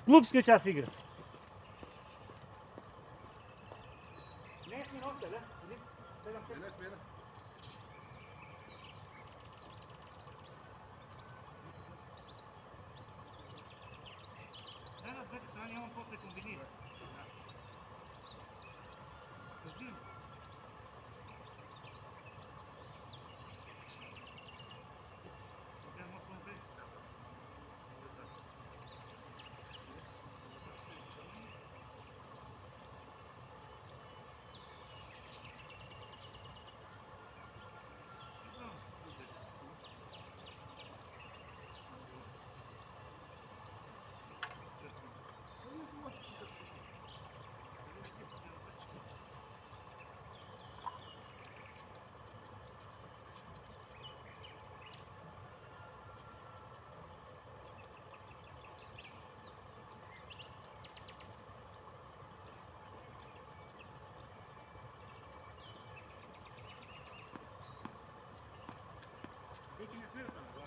Клубски час игра. Не сме носе, да? 7-5. Не сме. Да, на двете страни имам после комбинира. Разбирам. Така, може да напред. Веќе не сме там, да.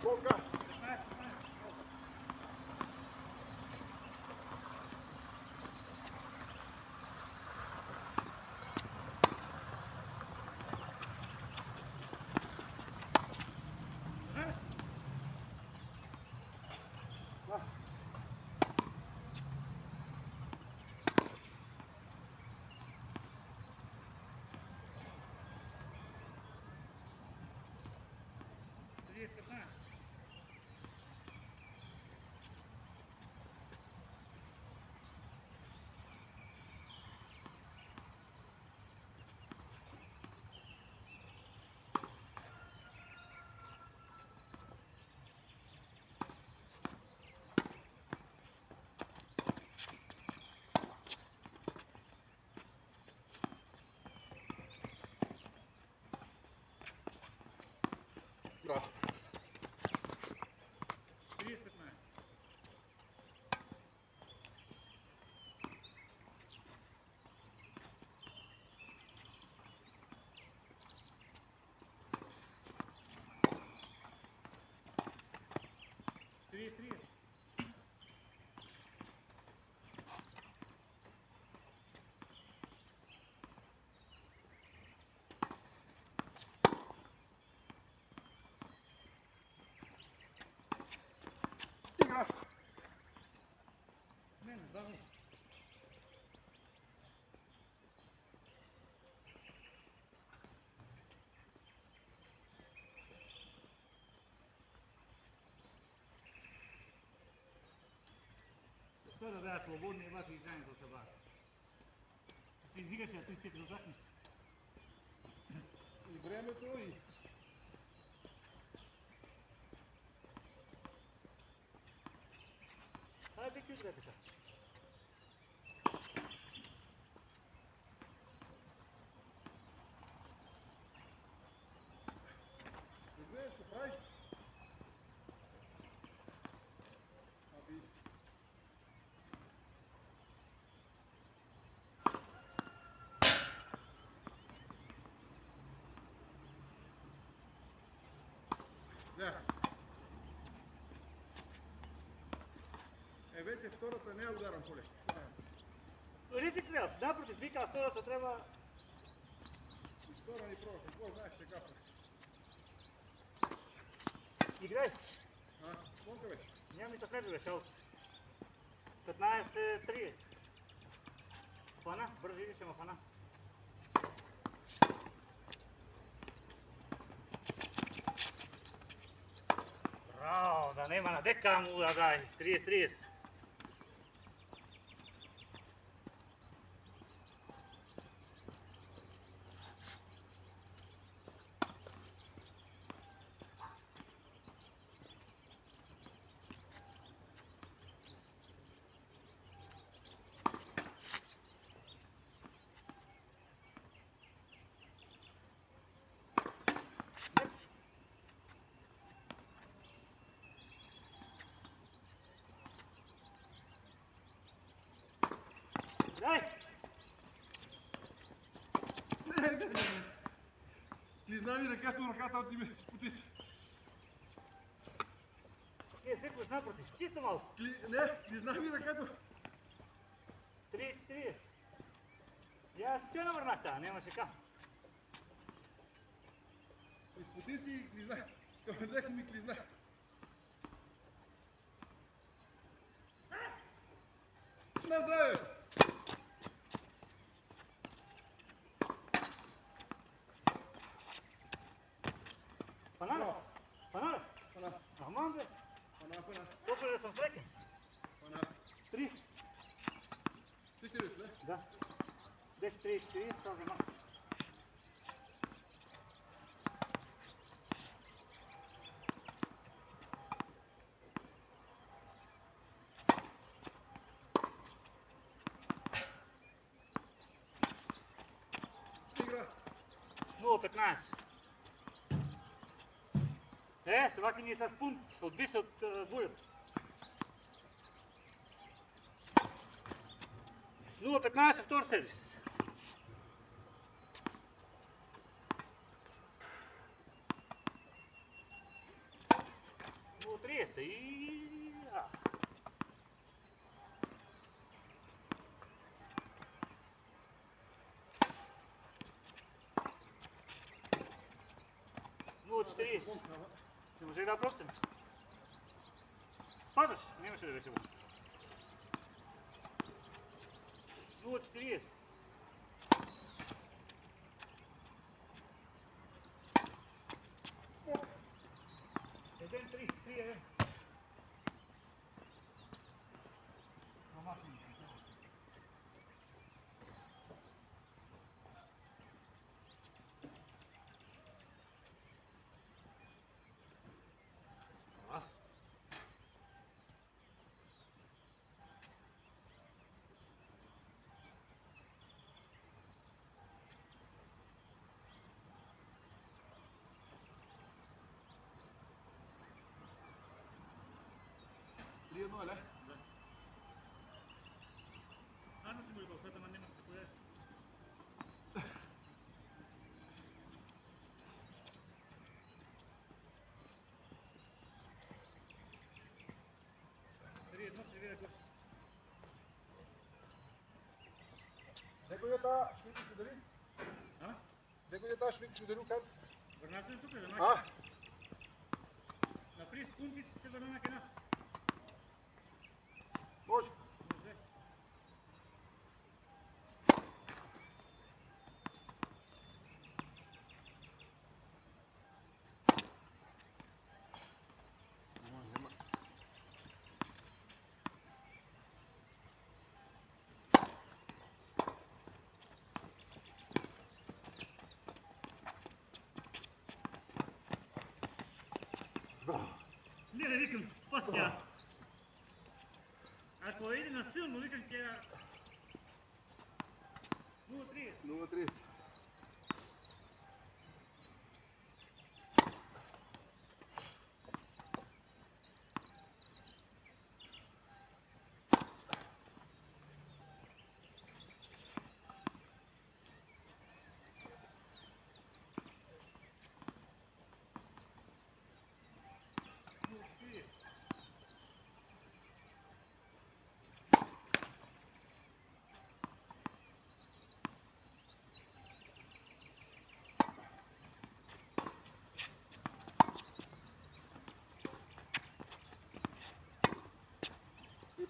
Boca! Браво. 30-15. Игра. Не, давай. Сега да слободни и ваши играње за себе. Се изиграше на 3-4 утакмици. И времето и... Хајде беки игра така. Гледаш што прави? Аби... Да. Веќе втората не ја ударам поле. Рециклират, напротив, вика, втората треба... И втора ни пробав, какво знаеш ще капа? Играј. Колко беше? Няма ми се следи беше аут. 15-30. Фана, брзо идиш, ама фана. Браво, да нема на дека му да дај. 30-30. Дај! Клизна ми ръката от име, спути се. Е, секој напротив, чисто малко. Не, клизна ми ръката. 30-40. Јас че наврнах таа, немаше ка. Изпути си и клизна. Като леки ми клизна. На здраве! Фана? Фана? Фана. Аман бе. Фана. Толку да сам среќен. Фана. 3. Ти си реш, не? Да. 10-30, тоа зема. Игра. 0-15. Е, това ки ни е с пункт, отби се от Вујот. 0-15 втор сервис. И... Ну, 40. Не може да процент. Падаш, немаше да беше. 0,40. Еден 3, 3 Приедно, ле? Да. Арно си го играл, сега нема да се појави. Едно се виде кој. Некој е таа швидки што дали? А? Некој е таа швидки што дали кад? Врна се тука, да А? На 30 секунди си се врна кај нас. Може. Може. Не викам, патја. Ако иде на силно, викам ќе... 0-30. 0-30.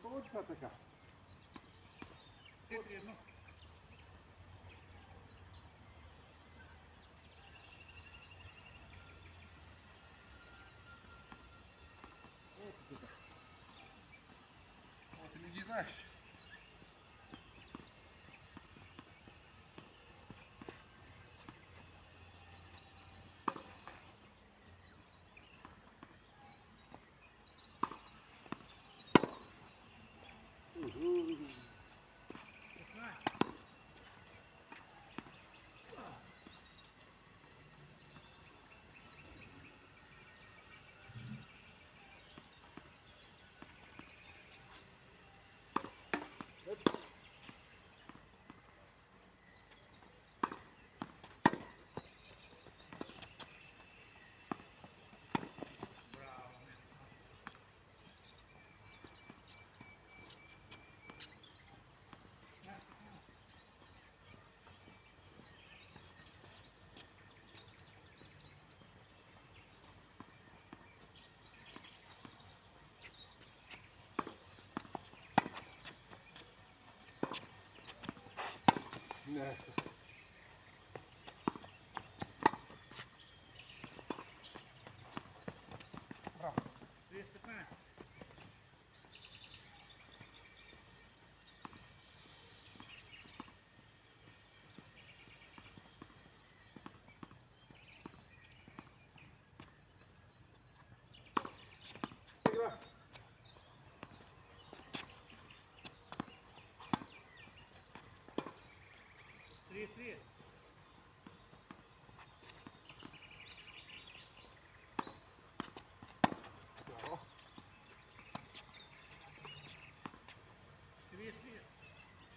Поводи са така. 4-1. Ти не ги знаеш. Не. Браво. 30-15. Игра. Три. Браво. 4-3.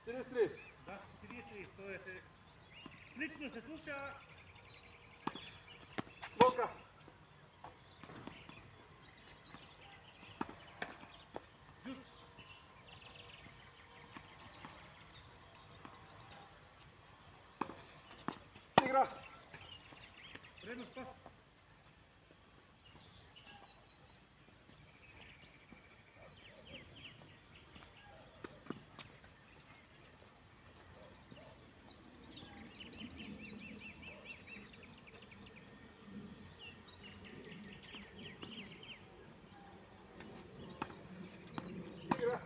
43. Да, 4-3. То е се... Слично се слуша... Блока. Джус. Игра. Предност пас. Игра.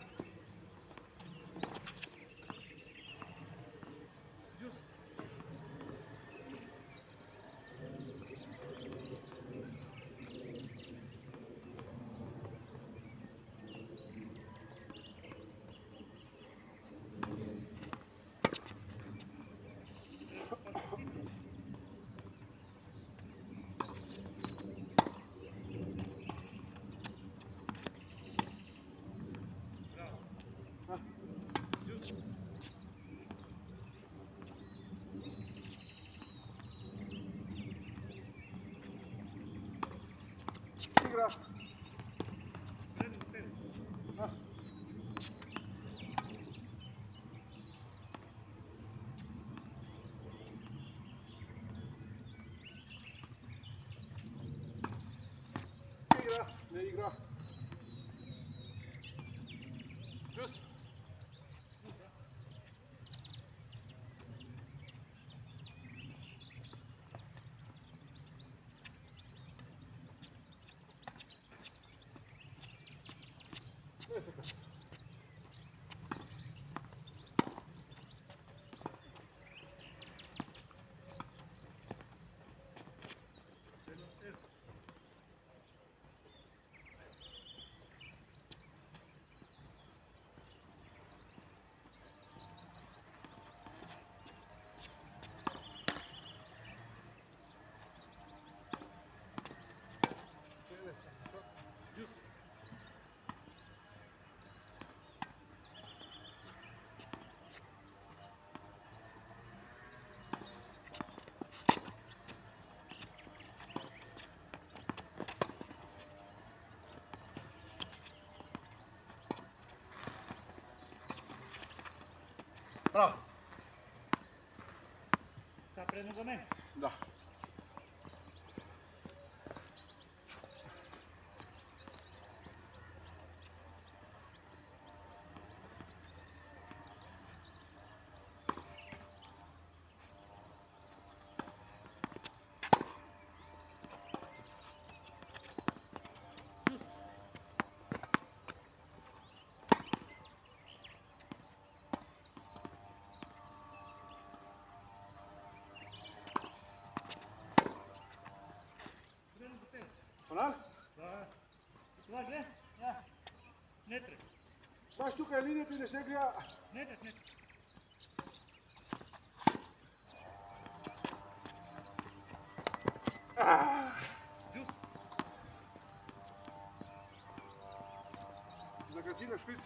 Джус. Браво. А. Джус. Игра. Предност 5. А. Игра. Не игра. Плюс. Не се така. Предност 5. Браво. Та предно за мен. Да. Предно за тебе. Онак? Да. Това гледа? Да. Не треб. Баш тука е линијата и не се гледа. Не треб, не треб. Джус. Закачи на шпиц.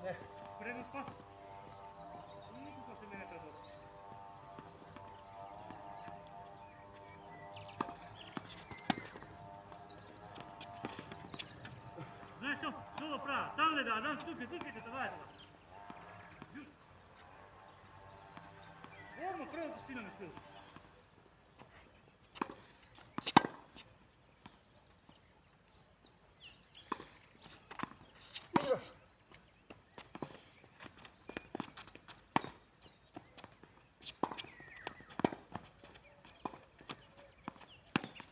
Не. Предно спаса. Никако се мене предно. Знаеш што? Што да правя? Там ли да дам? Тука, това е това. Јус. Одма првото си наместил.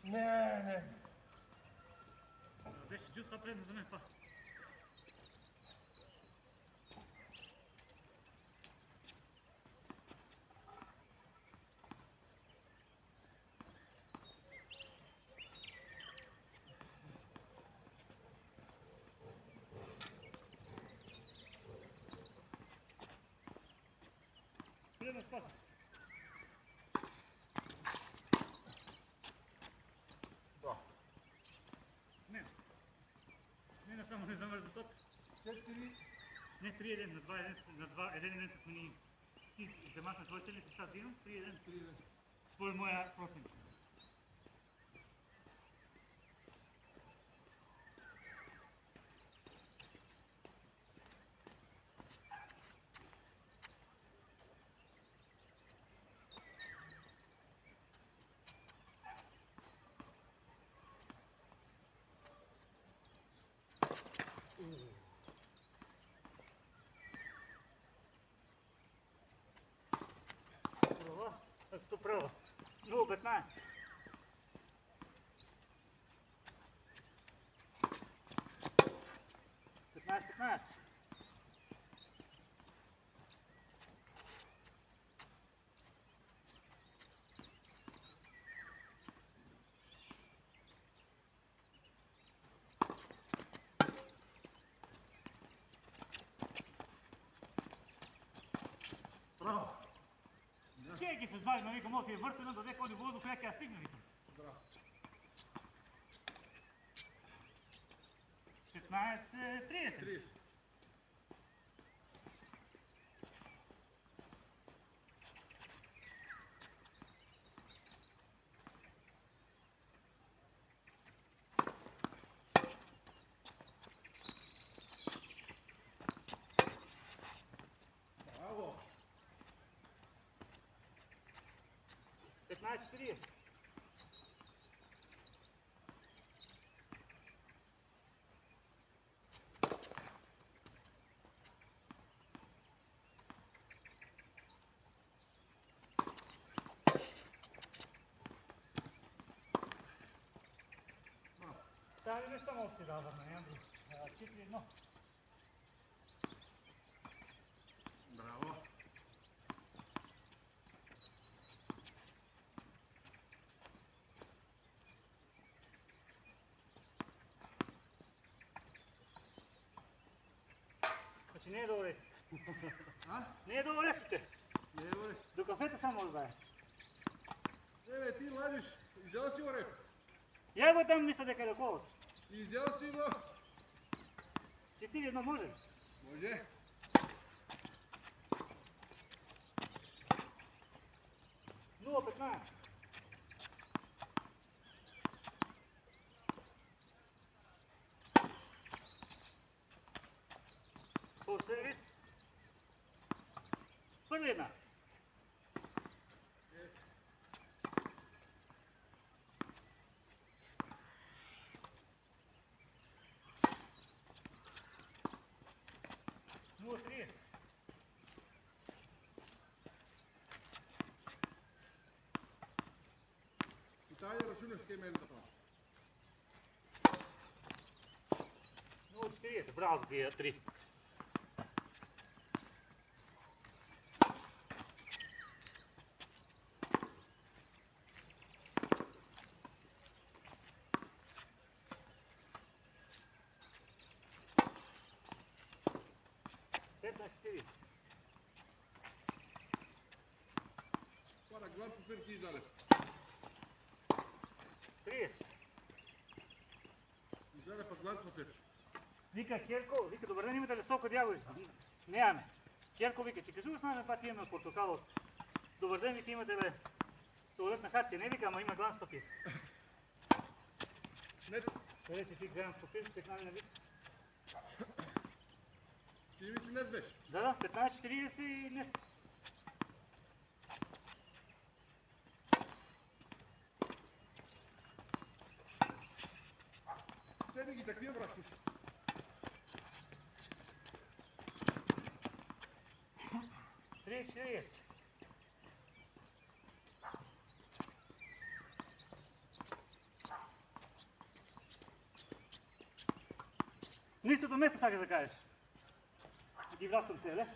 Не. Беше Джус, а предно за мен па. Предно спаса се. Да. Смена. Смена само не знам резултат. 4. Не 3-1, на 2-1 се смени. Ти се махна твој седми, се сад имам, 3-1. 3. Според моја процент. Права, ето права. 0-15. Петнаест. Браво. Чеки се заедно, викам, оти е вртено, да дека оди воздух, дека ја стигне, викам. Браво. 15-30. 30. Браво. 15-40. Стави не само опција да върна, Андрей. 4-1. Браво. Значи не е добро ресите. А? Не е добро ресите. Не е добре. До кафето само да бае. Не, ти ладиш. Изял си го рекол. Ја го там мисля дека е до колот. Изял си го. 4-1 може? Може. full service. Хвърли една. Нула 30. Италия рачунах ке мен така. 0,40. Браво за тия 3. Пара глад по перки изале. 30. Изале па глад по перки. Вика Керко, вика, добър ден, имате ли сок от ягоди? Нямаме. Керко вика, си кажуваш на пак имаме портокал от... Добър ден, вика, имате ли туалетна хартия? Не вика, ама има гланс папир. Нет. Къде ти гланс папир? 15 на вик. Ти ми си не знаеш. Да, 15-40 и нет. Себе ги таквия вращаш. Три, 40. На истото место сакаш да кажеш? Ги вращам се, ле?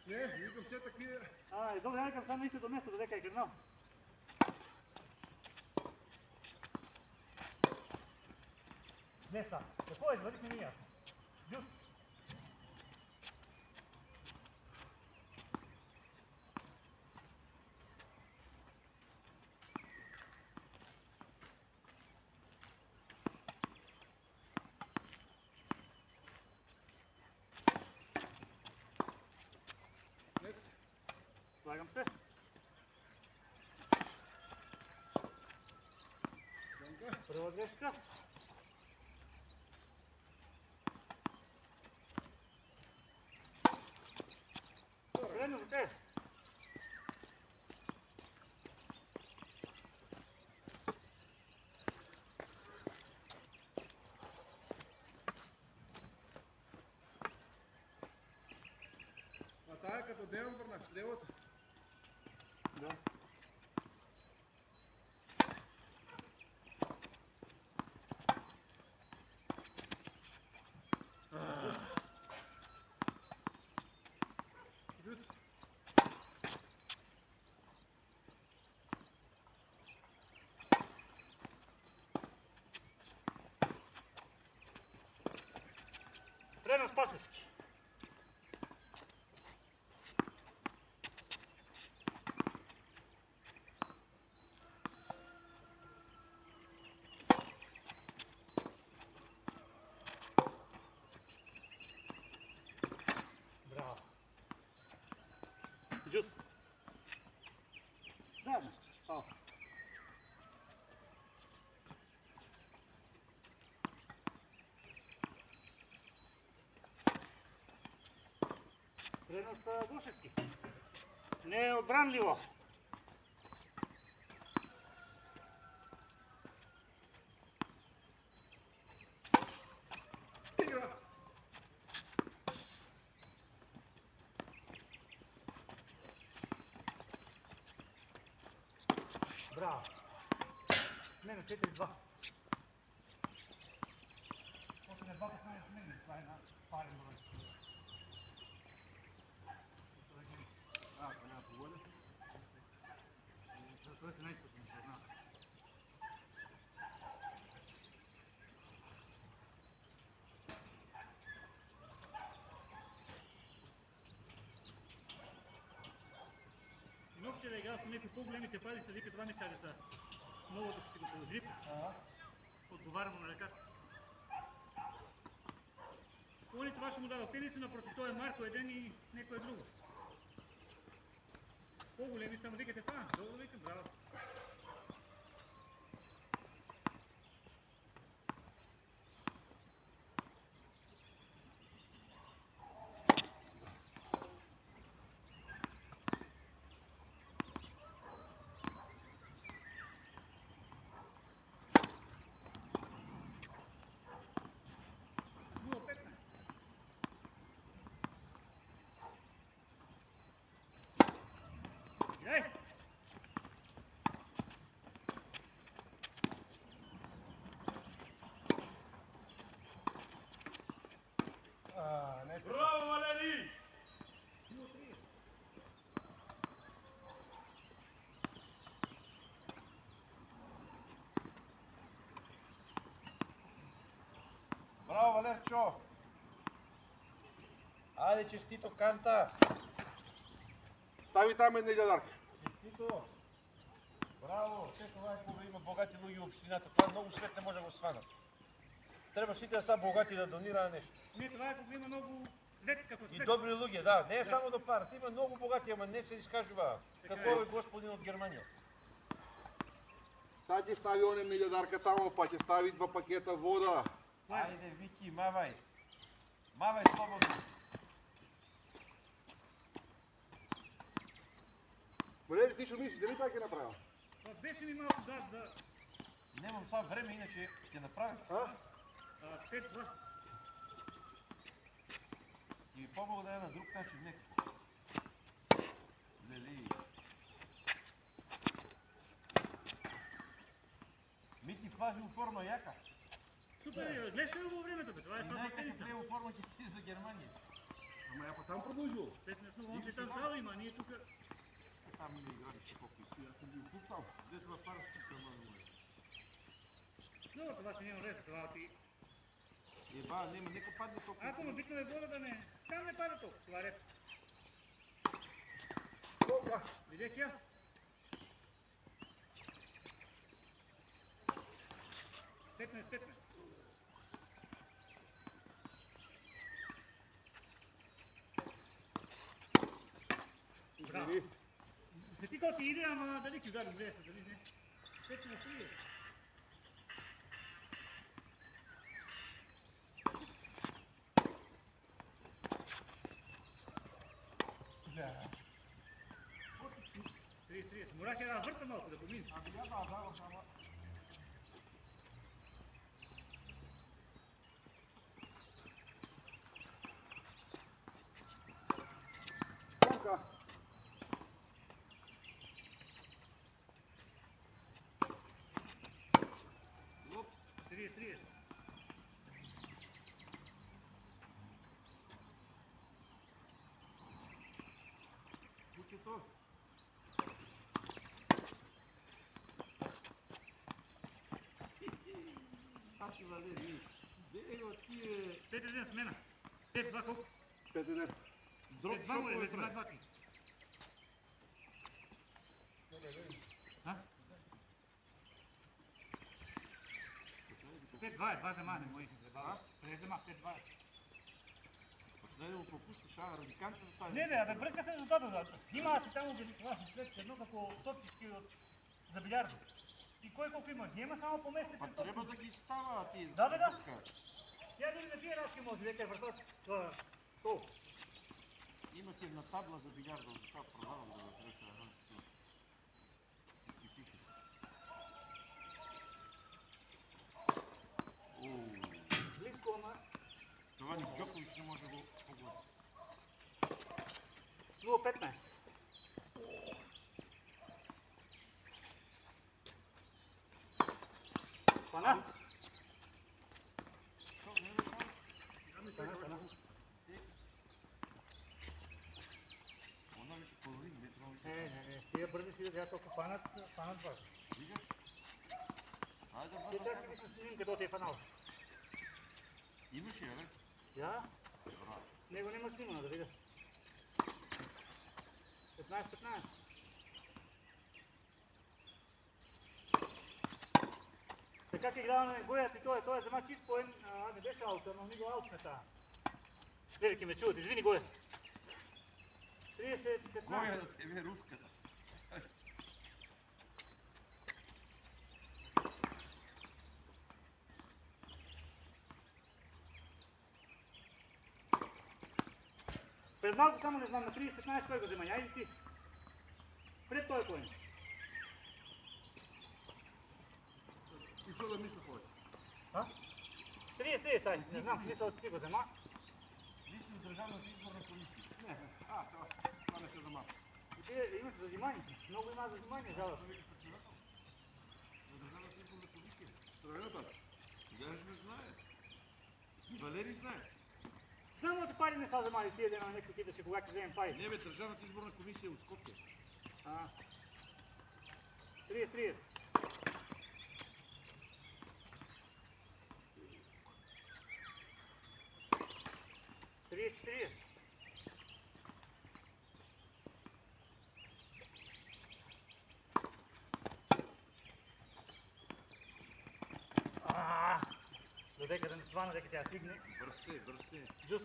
Не, викам се таквия. Добре, викам само на истото место, додека е кренал. Не са. Какво извадих, не ми ясно. Джус. Нет. Слагам се. Донка. Прва грешка. Средно за те. А тая като девам върнах, левата. Да. Плюс. Пренос пасески. Браво. Джус. Да, пау. Пренос Гошевски. Не е отбранливо. Игра. Браво. Не, на 4-2. Още не двата сме сменили, това е на парен брой. Ако няма погода. Това се най-спортни, ще знам. И нов вчера играл с някакви по-големите пади, са вика, това ми сега са новото ще си го подгрип. Отговаря му на ръката. Коли това ще му дава тениса, напротив той е Марко един и некой друго. По-големи само викате това. Долу викам, браво. Мичо! Айде, честито, Канта! Стави там една илјадарка. Честито! Браво! Все това е хубаво, има богати луѓе в общината. Това много свет не може да го сванат. Треба сите да са богати да донираат нещо. Не, това е ако има много свет како И свет. добри луѓе, да. Не е само да парат. Има много богати, ама не се изкажува. Како е господин от Германија. Sad ќе стави оне милјадарка тамо, па ќе стави 2 пакета вода. Ајде, Вики, мавај. Мавај слободно. Валери, ти што мислиш, дали така ќе направам? Па беше ми малко да... Немам сега време, иначе ќе направим. 5-2. И по-мога да е на друг начин, некако. Лели. Мити влажи у форма яка. Супер, гледаш ли го времето, бе? Това е И само най-като тениса. влезе у форма ќе си за Германија. Ама ја па там продолжил. 15 он се там зала има, ние тука... Там не играли колко иска. Јас сум бил футбол. Дес ма параш тука, ама. Добро, това си няма връзка, това ти... Еба, нема, нека падне толкова. Ако му битно е вода да не... Там не пада толкова, това ред. Колка? Видях я. Петнайст. Браво. Свети кој си иде, ама дали ќе удари вресо, дали не? 15-30. Мораше да върта малко, да помине. Ами ја давам само. Колка? Лоп, 30. Кучето. Пати Валери, бего ти е... 5-1 смена. 5-2 колко? 5-1. Друг 5-2 му е, шоко вече е, има 2 ти. А? 5-2 е, 2 зема, не мои забава. 3 зема, 5-2 е. Почне да го пропустиш, радиканта да сади. Не, абе, бърка се резултата. Има аз и там обявително след едно како топчички за билярди. И кой колко има? Няма само по месец. Па треба да ги става ти. Да, бе, да. Тя дори на тия разки може, века е въртат. То. Имате на табла за билярда, защо продавам да го треша на Близко, ама... това ни Джокович не може да го погоди. 0-15. Пана? Що, не да кажа? Пана. Она беше половин метро. Не. Тия бързи си да бяха толкова панат бързо. Виждаш? Айде Те да чак си снимам къде ти е фанал. Имаше, бе? Я? Браво. Него няма снимано, да видя. 15-15. Така че играва на Гоят и той е взема чист по не беше аута, но него аут не става. Гледайки ме чуват, извини Гоя. 30-15. Кой е да тебе руската? Пред малко само не знам, на 30-15 кой го взема, айде ти. Пред той кой. И што да мисля повеќе? А? 30-30, ай, не знам, мисля от ти го взема. Лично Държавната изборна комисия. Не, това не се замава. И те имат за взимание. Много има за взимание, жала. На Държавната изборна комисия. Здравейте. Даже не знае. Валери знае. Знам от пари не са вземали тия дена на някакви кидаше, когато вземем пари. Не бе, Държавната изборна комисия е от Скопие. 30-30. 30-40. Додека да не свана, дека тя стигне. Бърси, бърси. Джус.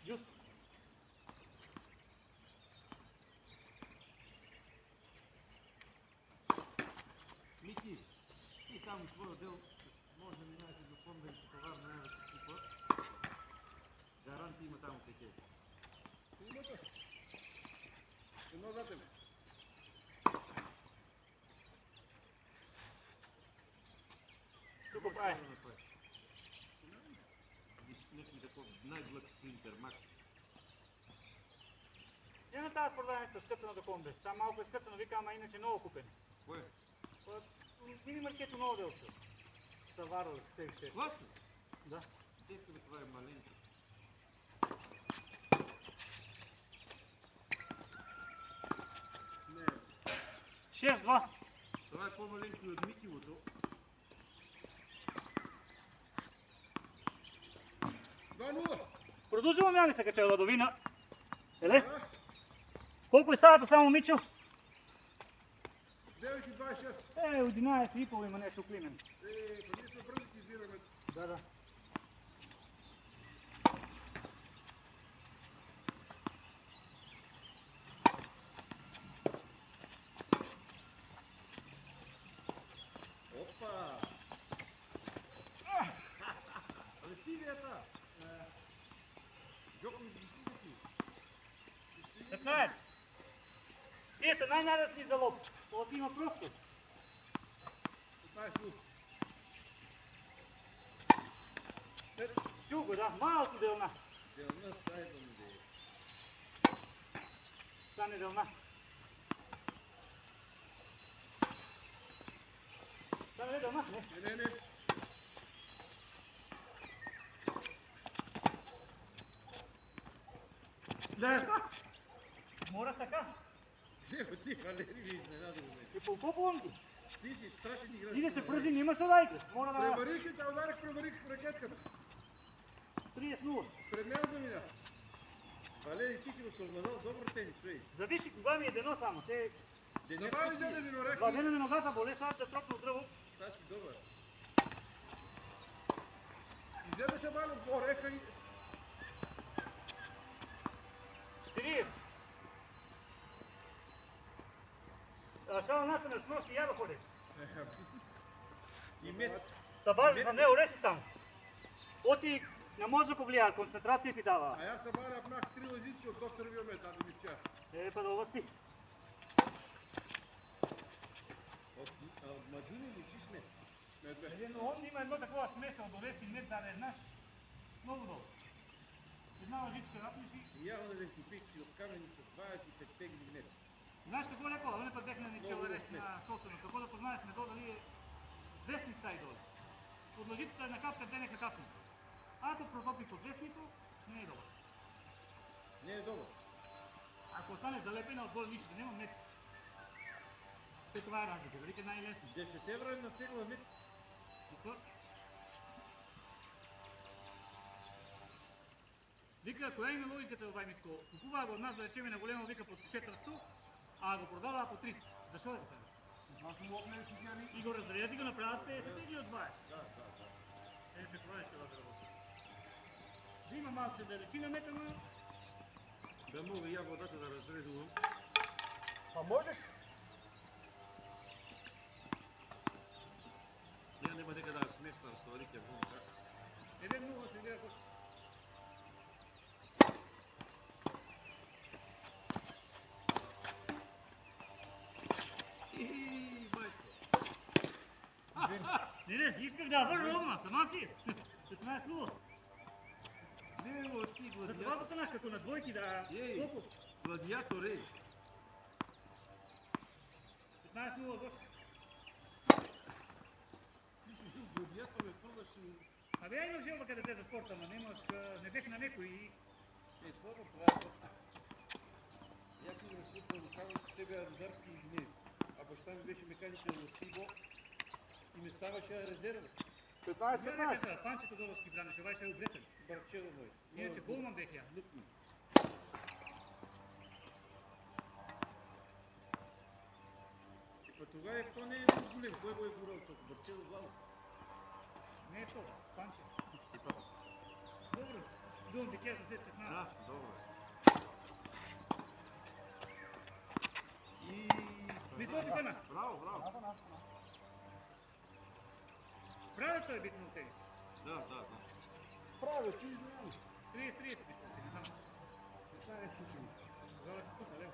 Джус. Мики, и там твоя дел, може да минаете до фонда и се товар на една купа. Гаранти има там от теке. Имате. Едно за тебе. Тук прави. Някакви такова най-блък спринтер, Макс. Не на тази продаването скъцаното комбе. Само малко е скъцано, вика, ама иначе много купен. Кое? Мини маркето много делче. Са варвали, все ще. Класно. Да. Дето бе, това е маленко. Не. 6-2. Това е по-маленко и от Микилото. Два нула. Продължавам я ми се кача Ладовина. Еле? Колко е стадото само, Мичо? 9,26. 11,5 има нещо Климен. Па ние сме бързи ги изираме. Да, да. Опа! Абе стига ета! Джокович ги стига ти. 15. Тие са най-наръчни за лоб. Това има просто. 15 нула. Чу го, да. Малко делна. Делна сайдом де. Стане делна. Стане ли делна? Не. Не. Да. Морах така. Ево ти, Валери, ви изненади ме. И по колко ги? Ти си страшен играч. Иде се пръжи, нема що да играш. Мора да... Преварих, ударих ракетката. 30-0. Пред мен замина. Валери, ти си го съвладал добър тенис, бей. Зависи кога ми е дено само. Те Забави за един орек. два дена ми ногата боле, сега да тропна от дръво. Сега си добър. Вземеше малко по орека и... 40. Шал насаме с нощи я да ходиш. И мет. Събар за не ореши само. Оти не може да влияе, концентрация ти дава. А аз събаря апнах 3 лъжици от доктор Виомет, а да ми вчера. Па да си. От Мадини ли чи сме? Сме две. Но он има едно такова смесъл до реси мед да не знаш. Много долу. Една лъжица се напнеш и... И явно да купих си от каменица 25 тегли мет. Знаеш какво леко? Они път бехме ни челере на собствено. Какво да познаеш медо дали е вестник стаи долу. От лъжицата една капка, две нека капне. Ако протопиш от вестнико, не е добър. Не е добър. Ако остане залепена отгоре нищо, да няма мет. Те това е разлика, дали е най-лесно. 10 евро е натегла мет. Тук. Вика, коя има логиката в Митко? Купува го от нас, да речеме на големо, вика по 400, а го продава по 300. Защо е така? Аз му опнеш и тя ни. И го разредят и го направят 50 или от 20. Да. Това е цела да работи. Да има малко далечина мета, но... Да мога я водата да разредувам. А можеш? Я няма дека да смесвам с ларите вън. Еден много се гледа кош. Не, исках да върна логна, сама си. 15-0. Не, бо ти За това гладиатор. застанах като на двойки да... Ей, Колко? гладиатор е. 15-0, дош. Гладиатор е фърдаш и... Абе, я имах желба къде те за спорта, но не бех на некой и... Това е фърдаш. Някой на футбол казва, че себе е рударски инженер. А баща ми беше механик в Сибо и ми ставаше резерва. 15-15. Панчето Доловски бранеше, овај ше е убретен. Барчело мој. Иначе голман бех ја. Па тогава тоа не е голем, кој го е гурал тоа? Барчело глава. Не е тоа, Панче. Добро, дом ти кера се с нас. Добро. И... Мисло ти пана? Браво. Правец е битно у тенис. Да. Право, ти знаеш. 30 мисло ти, не знам. Тоа е сите. Зала се пута, лево.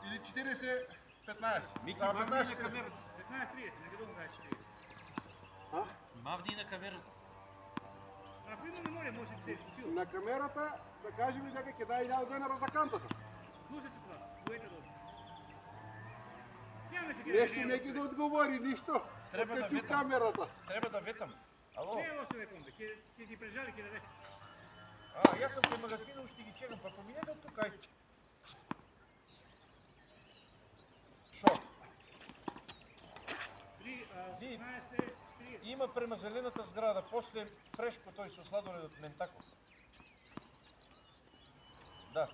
Или 40-15. Мики, Да, мавни 15, на камерата. 15-30, не ги дом да е 40. Мавни на камерата. Ако има меморија, може да се изключил. На камерата да кажем дека ќе даде 1000 денара за кантата. Слушай се това, уете долу. Нямаме се Нешто не ќе да одговори ништо. Треба да Откачи ветам. камерата. Треба да ветам. Ало? Не е лошо веком, бе, ќе ги прежали, ќе даде. Јас сум кај магазина, уште ги чекам, па поминете од тука, ајде. Шо? 15-40. Има према зелената зграда, после фрешко тој со сладоледот Ментако. Да.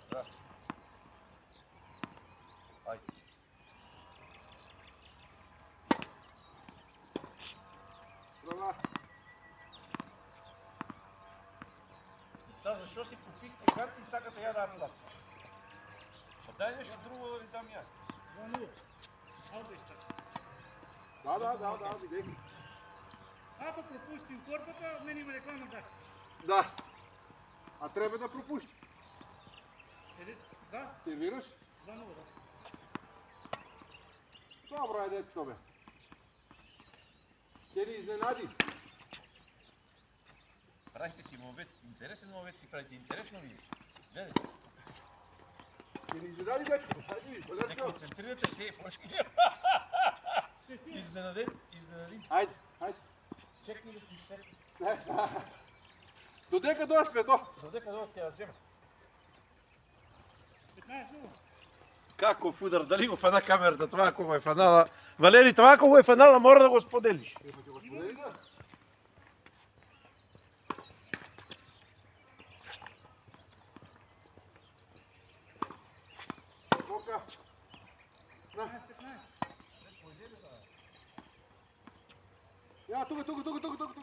Ајде. Права. И сега зашо си купихте карти и сакате ја да ја платам? Па дај нешто друго да ви дам ја. 2-0. Албешта. Да, видех. Ако пропусти у корпата, мене има реклама да. Да. А треба да пропушти. Да, Сервираш? 2-0, да. Добро е детко бе. Ќе ни изненади. Правите си мовет, интересен мовет си правите, интересно ви е. Гледай, Ќе ни изненади дечко. Хајде ви, не подечко. концентрирате се, почки. Ще си. Изненаден. Хајде. Чекни ли ти се? Додека досме то. Додека дойдат ќе ја земе. 15-0. Каков удар, дали го фана камерата, това ако го е фанала. Валери, това ако го е фанала, мора да го споделиш. Ќе го сподели да? Бока. На. 15. Ја, тука.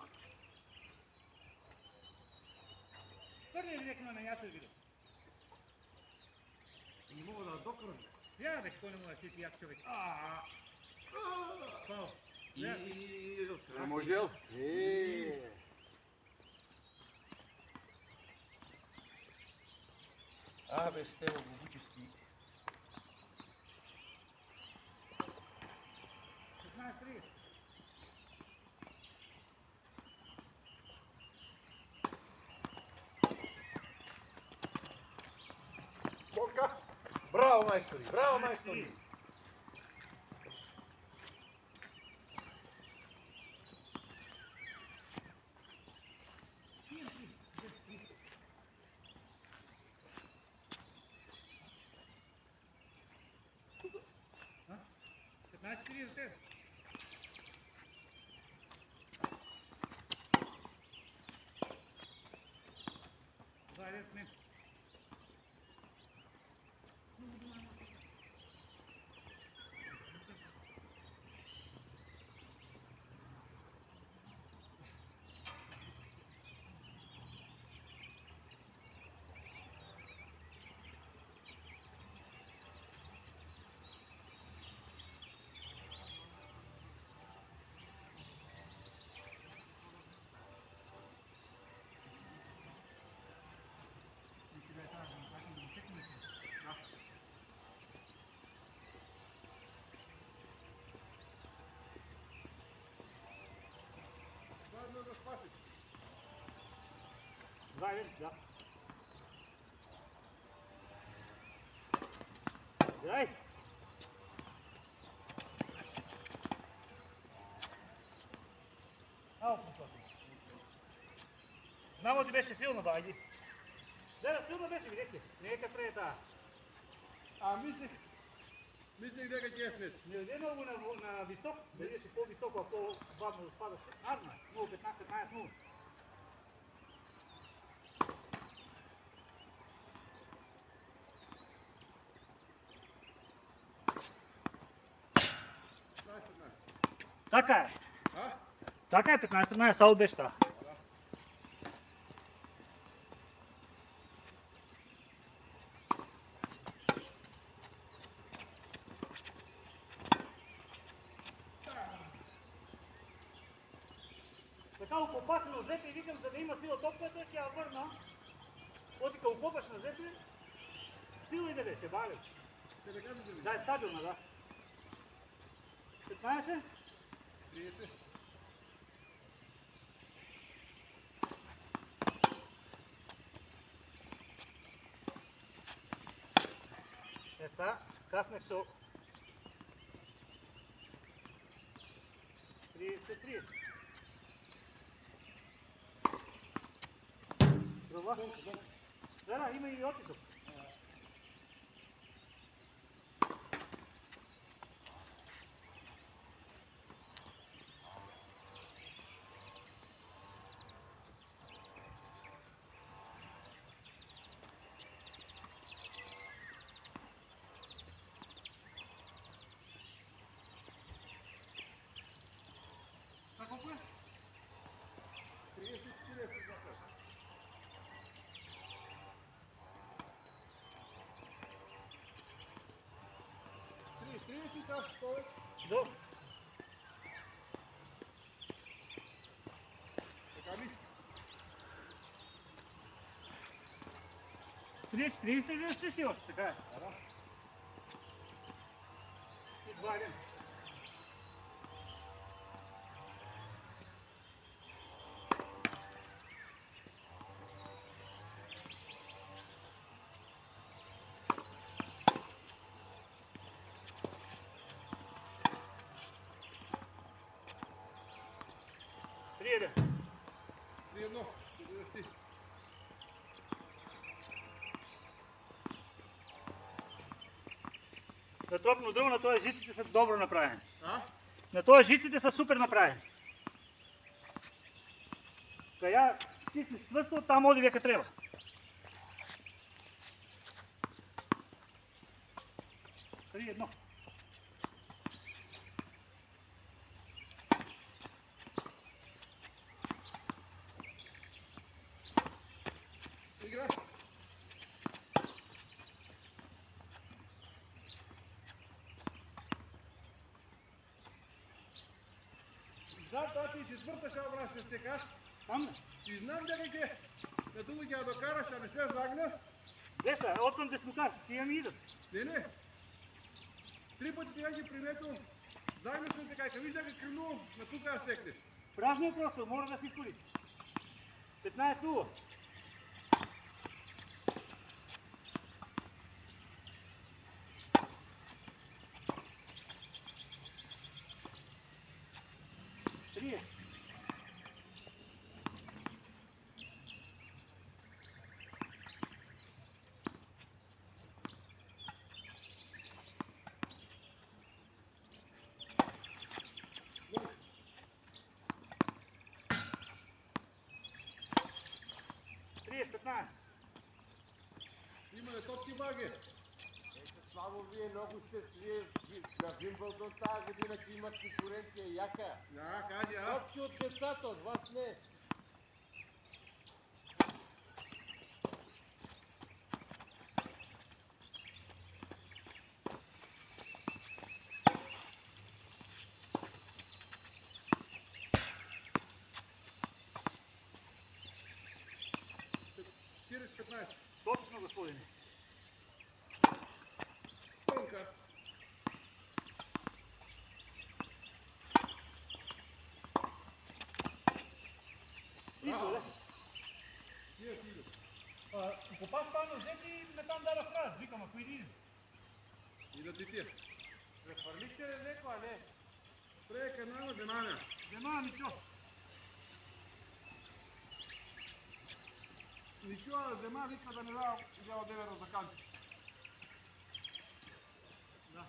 Први е рекна на јас видео. Не мога да докарам. Ја бе, кој не може, ти си јак човек. Пао. Не можел? Абе, Стево Бобучевски. 15-30. Бока. Браво, мајстори, браво, мајстори. Значи ти за тебе. Това е с мен. Заедно да спасиш. Заедно, да. Дай! Ау, Знамо ти беше силно, ба, ајди. Да, силно беше, ви рекли. Нека пред таа. А мислех Мислих дека ќе ефнет. Не иде много на висок, да идеш и по-високо, а по-бавно да спадаш. Арна, 0,15-15-0. Така е. А? Така е 15-15, само беше това. Така окопах на зете и викам, за да има сила топката, ще я върна. Оти като окопаш на зете, сила и да беше, баве. Те така ми се Да, е стабилна, да. 15? 30. Е са, каснах се. 30. Права? Да, има и отисък. Колко е? 30, 40 запад. Са, той. Добре. Така мисли. 30 или ще си още, така е. Да. И 2 ден. Приедем. 3-1. Идеш ти. На тропно дърво, на този жиците са добро направени. А? На този жиците са супер направени. Кая стисни свъсто, там оди века трябва. Три едно. Игра. Знам, тати и четвърта ще обращаш така. Там не. И знам дека ќе на тук ќе ја докараш, а не се загна. Деса, от съм деснокар, тия ми идат. Не. 3 пъти ти ги приметил. Загнеш ли така, като виж дека крилувам, на тук я секнеш. Празният простор, може да си изкористи. 15-0. Три. Три, 15. Има топки баги. Само вие много сте, вие на Вимбълдон тази година, че имат конкуренция яка. Да, кажи, а? Топки от децата, от вас не. Через 15. Точно, господине. Тонка. Идва, да? Тия си идат. Попав там на зети и ме там дава фраз. Викам, ако иди. Идат и тия. Прехвърлихте ли леко, а не? Прека nama zemana. Нема ничего. Ничего, зема вика да не дава 9 за канти. Да.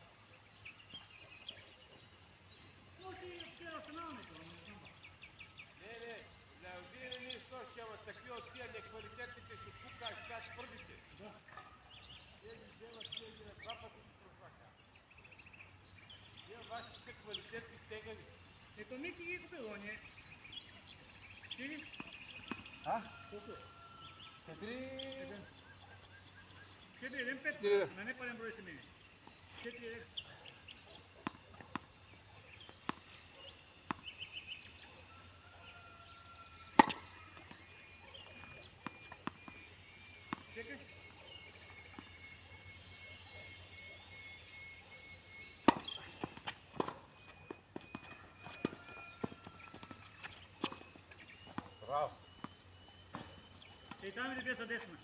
ама такви од тия неквалитетните што пукаат сега тврдите. Да. Тези вземат тия ги на два пати ги прозака. Тия ваши се квалитетни тегани. Ето Мики ги купил оње. Стиги? А? Колку? 4... 4-1-5, 4-1. на непарен број се мене. 4-1. Чекай. Браво. И там иде за десна.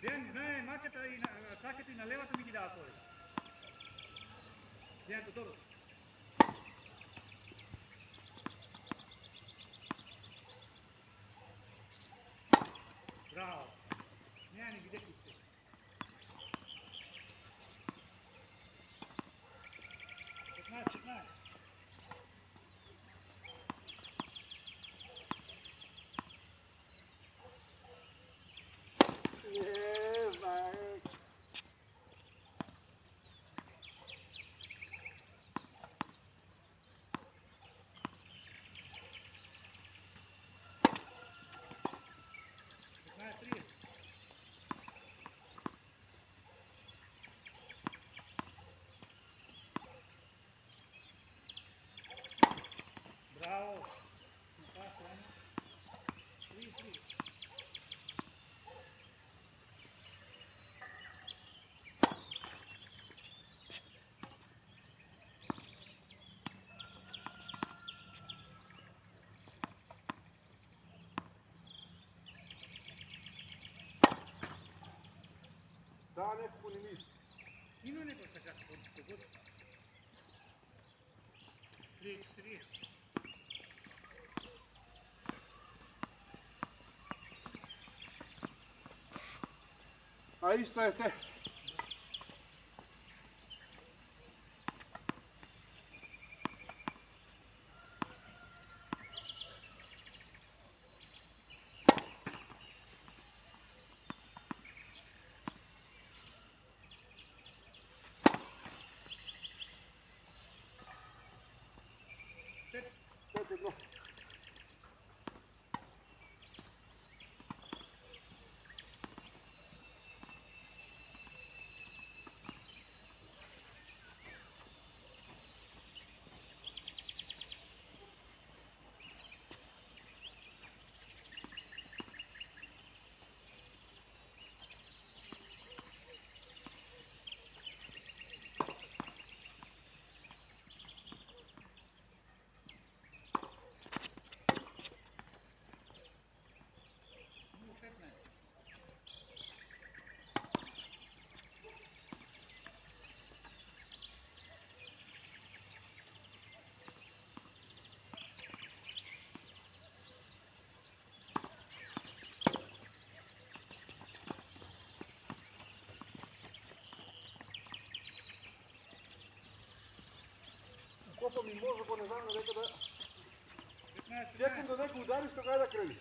Дејан знае маката и на цаката и на левата ми ги дава тој. Дејан Тодоров. Браво. Неа не виде пусте. Петнаест. Браво! Така, страна. 3-3. Да, некако не ми. Има некој така спорт, 30-40. А исто е се. Пет. 5-1. Копа ми може, ако не знам на дека да... 15. Чекам да некој удари, што кај да крени.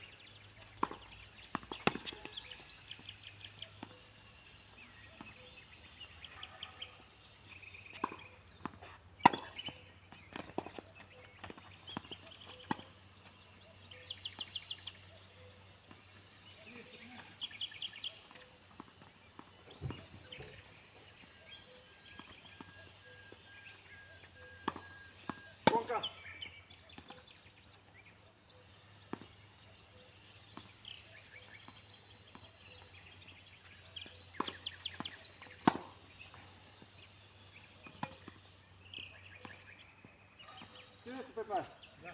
Конка. Ти не си 15. Да.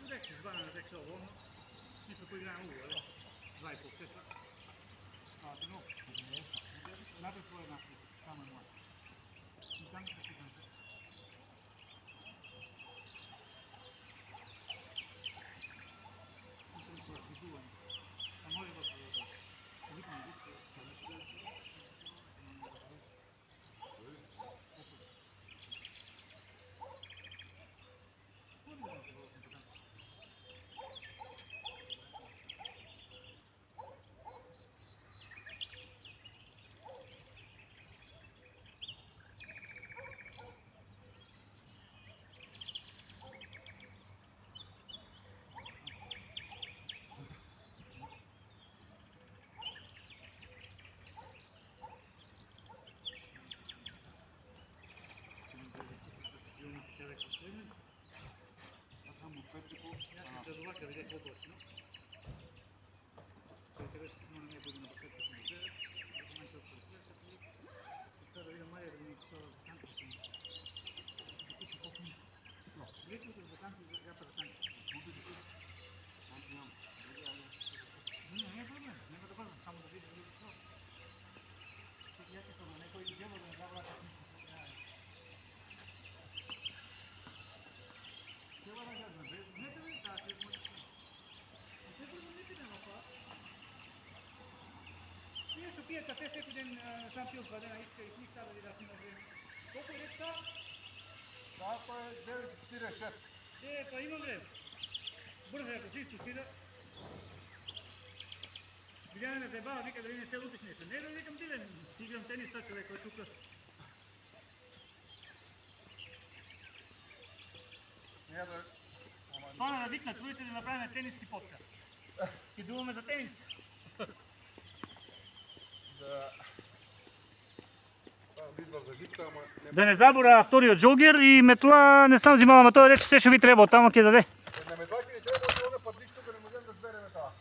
Direkt bijna dat ik zo woon. Niet zo goed aan hoe hoor. Wij op zitten. Ah, het nog. Laat het voor je nacht. Samen maar. Die kan het zitten. Dan mooi wat we doen. Аз съм от 5 по... Аз ще довака, видя колко е. Той където си има на нея година пакет, като му 9, в момента е около 30, и сега да видя Мария да ми чува за танки си. Какви са колко ми? Гледайте за танки, за гата за танки. Танки нямам. Не е проблем, няма да бързам, само да видя това. Тук я като на някой дела да не забравя как ми се трябва. Тела да газвам, без... Не да ви да, че може да. Не да ви няма това. Ние ще пия кафе всеки ден, сам пил 2 дена, иска и книг да ви да има време. Колко е речта? Да, това е 9,46. Па има време. Бързо, ако си изпусида. Видяне ме заебава, вика дали не се лутиш нещо. Не да викам Дилен, играм тениса, човек, кой е тук. Няма да... Стана да викна троица да направим тениски подкаст. И думаме за тенис. Да... Това идва въжица, ама... Да не забора втория джогер и метла не съм взимала, ама той рече, все ще ви трябва, оттам ке даде.